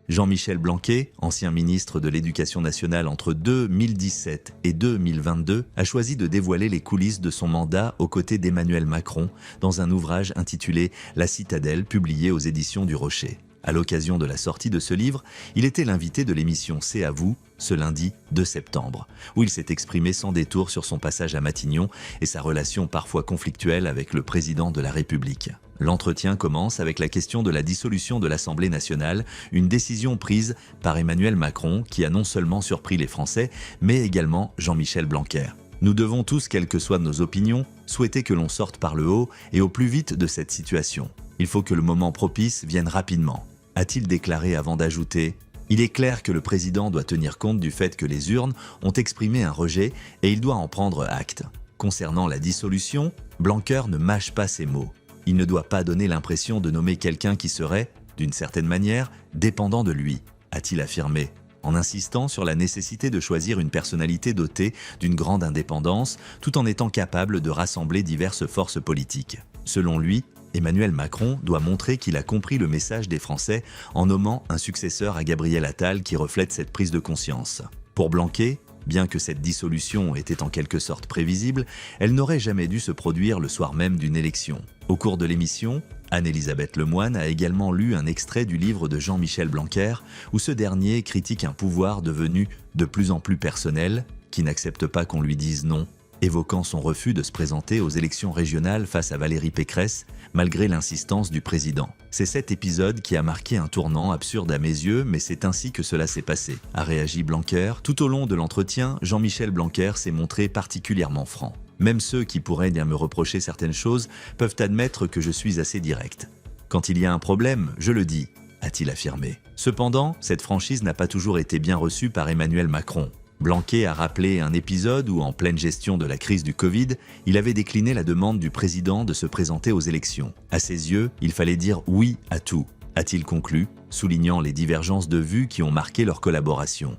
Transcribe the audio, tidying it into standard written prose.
Jean-Michel Blanquer, ancien ministre de l'Éducation nationale entre 2017 et 2022, a choisi de dévoiler les coulisses de son mandat aux côtés d'Emmanuel Macron dans un ouvrage intitulé « La Citadelle » publié aux éditions du Rocher. À l'occasion de la sortie de ce livre, il était l'invité de l'émission C'est à vous, ce lundi 2 septembre, où il s'est exprimé sans détour sur son passage à Matignon et sa relation parfois conflictuelle avec le président de la République. L'entretien commence avec la question de la dissolution de l'Assemblée nationale, une décision prise par Emmanuel Macron qui a non seulement surpris les Français, mais également Jean-Michel Blanquer. Nous devons tous, quelles que soient nos opinions, souhaiter que l'on sorte par le haut et au plus vite de cette situation. Il faut que le moment propice vienne rapidement, a-t-il déclaré avant d'ajouter « Il est clair que le président doit tenir compte du fait que les urnes ont exprimé un rejet et il doit en prendre acte. Concernant la dissolution, Blanquer ne mâche pas ses mots. Il ne doit pas donner l'impression de nommer quelqu'un qui serait, d'une certaine manière, dépendant de lui, a-t-il affirmé, en insistant sur la nécessité de choisir une personnalité dotée d'une grande indépendance tout en étant capable de rassembler diverses forces politiques. Selon lui, Emmanuel Macron doit montrer qu'il a compris le message des Français en nommant un successeur à Gabriel Attal qui reflète cette prise de conscience. Pour Blanquer, bien que cette dissolution était en quelque sorte prévisible, elle n'aurait jamais dû se produire le soir même d'une élection. Au cours de l'émission, Anne-Elisabeth Lemoine a également lu un extrait du livre de Jean-Michel Blanquer, où ce dernier critique un pouvoir devenu de plus en plus personnel, qui n'accepte pas qu'on lui dise non, évoquant son refus de se présenter aux élections régionales face à Valérie Pécresse, malgré l'insistance du président. C'est cet épisode qui a marqué un tournant absurde à mes yeux, mais c'est ainsi que cela s'est passé, a réagi Blanquer. Tout au long de l'entretien, Jean-Michel Blanquer s'est montré particulièrement franc. Même ceux qui pourraient bien me reprocher certaines choses peuvent admettre que je suis assez direct. Quand il y a un problème, je le dis, a-t-il affirmé. Cependant, cette franchise n'a pas toujours été bien reçue par Emmanuel Macron. Blanquer a rappelé un épisode où, en pleine gestion de la crise du Covid, il avait décliné la demande du président de se présenter aux élections. À ses yeux, il fallait dire oui à tout, a-t-il conclu, soulignant les divergences de vues qui ont marqué leur collaboration.